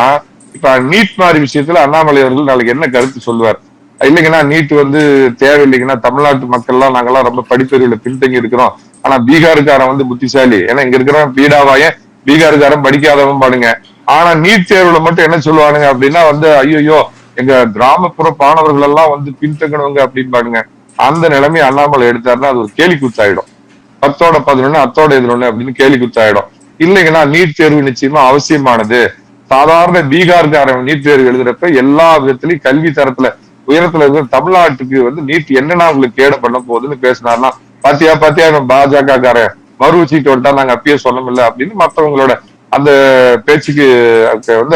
இப்ப நீட் மாதிரி விஷயத்துல அண்ணாமலை அவர்கள் நாளைக்கு என்ன கருத்து சொல்லுவார்? இல்லைங்கன்னா நீட் தேவையில்லைங்கன்னா தமிழ்நாட்டு மக்கள் எல்லாம் நாங்கெல்லாம் ரொம்ப படிப்பறிவுல பின்தங்கி இருக்கிறோம், ஆனா பீகாருக்காரன் புத்திசாலி, ஏன்னா இங்க இருக்கிறவன் பீடாவாயன் பீகாருக்காரன் படிக்காதவன் பாடுங்க. ஆனா நீட் தேர்வுல மட்டும் என்ன சொல்லுவானுங்க அப்படின்னா ஐயோ எங்க கிராமப்புற மாணவர்கள் எல்லாம் பின்தங்கணுங்க அப்படின்னு பாருங்க. அந்த நிலைமை அண்ணாமலை எடுத்தாருன்னா அது ஒரு கேலி கூத்தாயிடும். 10ஓட 11 அத்தோட 11 அப்படின்னு கேலி கூத்தாயிடும். இல்லைங்கன்னா நீட் தேர்வு நிச்சயமா அவசியமானது. சாதாரண பீகார்காரன் நீட் தேர்வு எழுதுறப்ப எல்லா விதத்திலையும் கல்வி தரத்துல உயரத்துல இருக்கிற தமிழ்நாட்டுக்கு நீட் என்னன்னா உங்களுக்கு கேட பண்ண போகுதுன்னு பேசினார்னா பாத்தியா பாஜக காரன் மறு சீட்டு வந்துட்டா நாங்க அப்பயே சொன்னோம்ல அப்படின்னு மற்றவங்களோட அந்த பேச்சுக்கு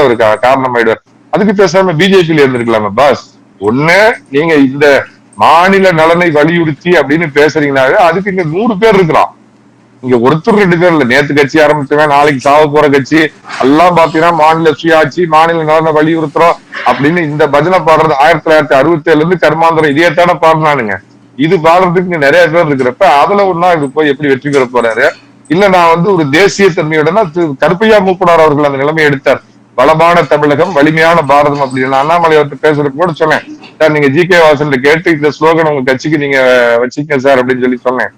அவருக்கு காரணமாயிடுவார். அதுக்கு பேசாம பிஜேபியில இருந்திருக்கலாமா பாஸ்? ஒண்ணு நீங்க இந்த மாநில நலனை வலியுறுத்தி அப்படின்னு பேசுறீங்கன்னாவே அதுக்கு இங்க 100 பேர் இருக்கிறான். இங்க ஒருத்தர் 2 பேர் இல்ல. நேத்து கட்சி ஆரம்பிச்சவன் நாளைக்கு சாவ போற கட்சி எல்லாம் பாத்தீங்கன்னா மாநில சுயாட்சி மாநில நலனை வலியுறுத்துறோம் அப்படின்னு இந்த பஜனை பாடுறது 1967 இருந்து கர்மாந்திரம் இதேத்தான பாடுனானுங்க. இது பாடுறதுக்கு இங்க நிறைய பேர் இருக்கிறப்ப அதுல ஒன்னா இது போய் எப்படி வெற்றி பெற போறாரு? இல்ல நான் ஒரு தேசிய தன்மையோட கருப்பையா மூப்பனார் அவர்கள் அந்த நிலைமையை எடுத்தார். வளமான தமிழகம் வலிமையான பாரதம் அப்படின்னு அண்ணாமலை அவர்கிட்ட பேசுறதுக்கு கூட சொன்னேன், சார் நீங்க ஜி.கே. வாசன் கேட்டு இந்த ஸ்லோகன் உங்க கட்சிக்கு நீங்க வச்சுக்க சார் அப்படின்னு சொல்லி சொன்னேன்.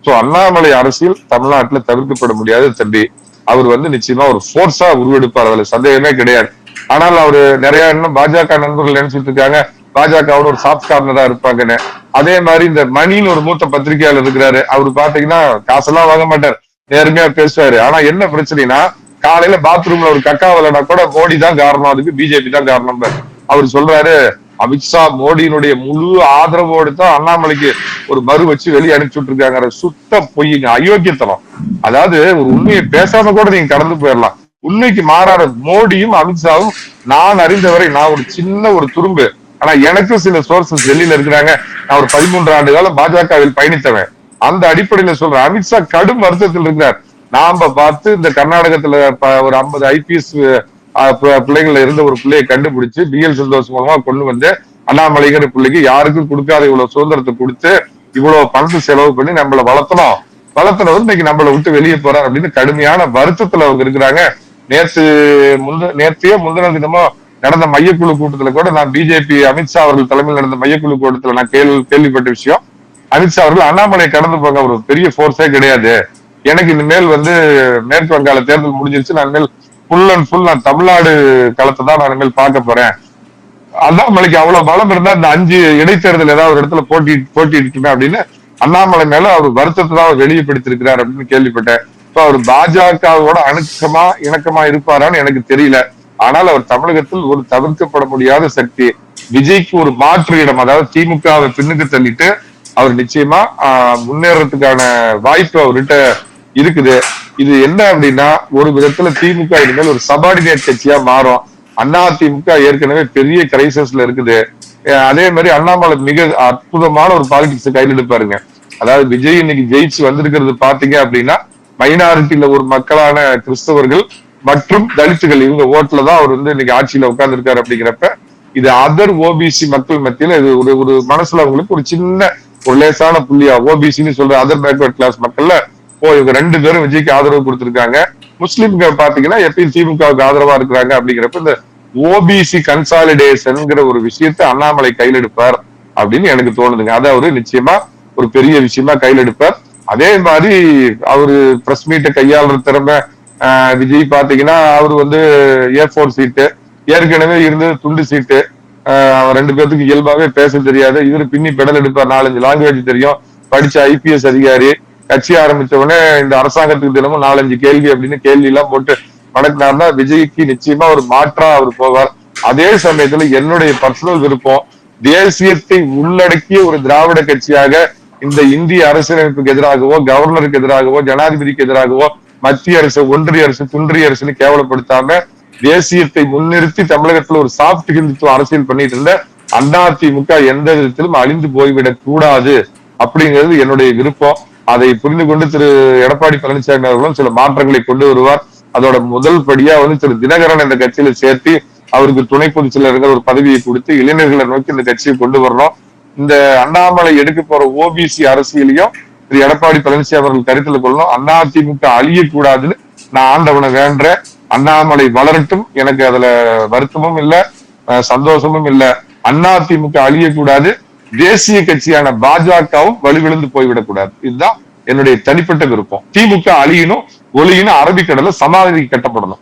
சோ அண்ணாமலை அரசியல் தமிழ்நாட்டுல தவிர்க்கப்பட முடியாது தம்பி. அவர் நிச்சயமா ஒரு போர்ஸா உருவெடுப்பார், அதுல சந்தேகமே கிடையாது. ஆனால் அவரு நிறைய இன்னும் பாஜக நண்பர்கள் நினைச்சிட்டு இருக்காங்க பாஜகவோட ஒரு சாஃப்ட் கார்னரா இருப்பாங்கன்னு. அதே மாதிரி இந்த மணின்னு ஒரு மூத்த பத்திரிகையாளர் இருக்கிறாரு. அவரு பாத்தீங்கன்னா காசெல்லாம் வாங்க மாட்டார், நேர்மையா பேசுவாரு. ஆனா என்ன பிரச்சனைனா காலையில பாத்ரூம்ல ஒரு கக்கா விளையாடா கூட மோடி தான் காரணம், அதுக்கு பிஜேபி தான் காரணம். அவர் சொல்றாரு அமித்ஷா மோடியினுடைய முழு ஆதரவோடு தான் அண்ணாமலைக்கு ஒரு மறு வச்சு வெளியே அனுப்பிச்சுட்டு இருக்காங்க. சுத்த பொய்யுங்க, அயோக்கியத்தனம். அதாவது ஒரு உண்மையை பேசாம கூட நீங்க கடந்து போயிடலாம். உண்மைக்கு மாறான மோடியும் அமித்ஷாவும் நான் அறிந்தவரை, நான் ஒரு சின்ன ஒரு துரும்பு, ஆனா எனக்கும் சில சோர்சஸ் டெல்லியில இருக்கிறாங்க. நான் ஒரு 13 ஆண்டு காலம் பாஜகவில் பயணித்தவன். அந்த அடிப்படையில சொல்றேன், அமித்ஷா கடும் வருத்தத்தில் இருக்கிறார். நாம பார்த்து இந்த கர்நாடகத்துல ஒரு 50 IPS பிள்ளைகள்ல இருந்த ஒரு பிள்ளையை கண்டுபிடிச்சு பிஎல் சந்தோஷ் மூலமா கொண்டு வந்து அண்ணாமலைங்கிற பிள்ளைக்கு யாருக்கும் கொடுக்காத இவ்வளவு சுதந்திரத்தை கொடுத்து இவ்வளவு பணத்தை செலவு பண்ணி நம்மளை வளர்த்தனவர் இன்னைக்கு நம்மளை விட்டு வெளியே போறார் அப்படின்னு கடுமையான வருத்தத்துல அவங்க இருக்கிறாங்க. நேற்றையோ முந்தின தினமோ நடந்த மையக்குழு கூட்டத்துல கூட நான் பிஜேபி அமித்ஷா அவர்கள் தலைமையில் நடந்த மையக்குழு கூட்டத்துல நான் கேள்விப்பட்ட விஷயம், அமித்ஷா அவர்கள் அண்ணாமலை கடந்து போங்க, ஒரு பெரிய போர்ஸே கிடையாது, எனக்கு இனிமேல் மேற்கு வங்காள தேர்தல் முடிஞ்சிருச்சு, நான் மேல் ஃபுல் அண்ட் ஃபுல் நான் தமிழ்நாடு களத்தை தான் நான் இனிமேல் பார்க்க போறேன். அண்ணாமலைக்கு அவ்வளவு பலம் இருந்தா இந்த 5 இடைத்தேர்தல் ஏதாவது ஒரு இடத்துல போட்டிட்டுமே அப்படின்னு அண்ணாமலை மேல அவர் வருத்தத்தை தான் அவர் வெளிப்படுத்திருக்கிறார் அப்படின்னு கேள்விப்பட்டேன். அவர் பாஜகவோட இணக்கமா இருப்பாரான்னு எனக்கு தெரியல. ஆனால் அவர் தமிழகத்தில் ஒரு தவிர்க்கப்பட முடியாத சக்தி. விஜய்க்கு ஒரு மாற்று இடம், அதாவது திமுகவை பின்னுக்கு தள்ளிட்டு அவர் நிச்சயமா முன்னேறதுக்கான வாய்ப்பு அவர்கிட்ட இருக்குது. இது என்ன அப்படின்னா, ஒரு விதத்துல திமுக இனிமேல் ஒரு சபார்டினேட் கட்சியா மாறும். அதிமுக ஏற்கனவே பெரிய கிரைசிஸ்ல இருக்குது. அதே மாதிரி அண்ணாமலை மிக அற்புதமான ஒரு பாலிடிக்ஸ் கையில் எடுப்பாருங்க. அதாவது விஜய் இன்னைக்கு ஜெயிச்சு வந்திருக்கிறது பாத்தீங்க அப்படின்னா, மைனாரிட்டியில ஒரு மக்களான கிறிஸ்தவர்கள் மற்றும் தலித்துகள் இவங்க ஓட்டுல தான் அவர் இன்னைக்கு ஆட்சியில உட்கார்ந்து இருக்காரு. அப்படிங்கிறப்ப இது அதர் ஓபிசி மக்கள் மத்தியில இது ஒரு மனசுல அவங்களுக்கு ஒரு சின்ன ஒரு லேசான புள்ளியா, ஓபிசின்னு சொல்ற அதர் பேக்வர்ட் கிளாஸ் மக்கள்ல இவங்க 2 பேரும் விஜய்க்கு ஆதரவு கொடுத்திருக்காங்க. முஸ்லிம்கள் பாத்தீங்கன்னா எப்பயும் திமுகவுக்கு ஆதரவா இருக்கிறாங்க. அப்படிங்கிறப்ப இந்த ஓபிசி கன்சாலிடேஷன்ங்கிற ஒரு விஷயத்தை அண்ணாமலை கையில் எடுப்பார் அப்படின்னு எனக்கு தோணுதுங்க. அதை அவரு நிச்சயமா ஒரு பெரிய விஷயமா கையில் எடுப்பார். அதே மாதிரி அவரு பிரஸ் மீட்டை கையாளுற திறமை விஜய் பாத்தீங்கன்னா, அவரு A4 சீட்டு ஏற்கனவே இருந்தது துண்டு சீட்டு. 2 பேருக்கு இயல்பாவே பேச தெரியாது. இவரு பின்னி பெடல் எடுப்பார், 4-5 லாங்குவேஜ் தெரியும், படிச்ச IPS அதிகாரி. கட்சி ஆரம்பிச்ச உடனே இந்த அரசாங்கத்துக்கு தினமும் 4-5 கேள்வி அப்படின்னு கேள்வி எல்லாம் போட்டு வணக்கினார்னா விஜய்க்கு நிச்சயமா ஒரு மாற்றா அவர் போவார். அதே சமயத்துல என்னுடைய பர்சனல் விருப்பம், தேசியத்தை உள்ளடக்கிய ஒரு திராவிட கட்சியாக இந்த இந்திய அரசியலமைப்புக்கு எதிராகவோ, கவர்னருக்கு எதிராகவோ, ஜனாதிபதிக்கு எதிராகவோ, மத்திய அரசு, ஒன்றிய அரசு, துன்றிய அரசுன்னு கேவலப்படுத்தாம தேசியத்தை முன்னிறுத்தி தமிழகத்துல ஒரு சாப்ட் ஹிந்துத்துவ அரசியல் பண்ணிட்டு இருந்த அதிமுக எந்த விதத்திலும் அழிந்து போய்விடக் கூடாது அப்படிங்கிறது என்னுடைய விருப்பம். அதை புரிந்து கொண்டு திரு எடப்பாடி பழனிசாமி அவர்களும் சில மாற்றங்களை கொண்டு வருவார். அதோட முதல் படியா திரு தினகரன் இந்த கட்சியில சேர்த்து அவருக்கு துணை பொதுச் செயலர்கள் ஒரு பதவியை கொடுத்து இளைஞர்களை நோக்கி இந்த கட்சியை கொண்டு வரணும். இந்த அண்ணாமலை எடுக்க போற ஓபிசி அரசியலையும் திரு எடப்பாடி பழனிசாமி அவர்கள் கருத்துல கொள்ளணும். அதிமுக அழியக்கூடாதுன்னு நான் ஆண்டவனை வேண்டேன். அண்ணாமலை வளரட்டும், எனக்கு அதுல வருத்தமும் இல்ல, சந்தோஷமும் இல்ல. அதிமுக அழியக்கூடாது, தேசிய கட்சியான பாஜகவும் வலுவிழந்து போய்விடக் கூடாது. இதுதான் என்னுடைய தனிப்பட்ட விருப்பம். திமுக அழியணும், ஒளியினும், அரபிக்கடல சமாதி கட்டப்படணும்.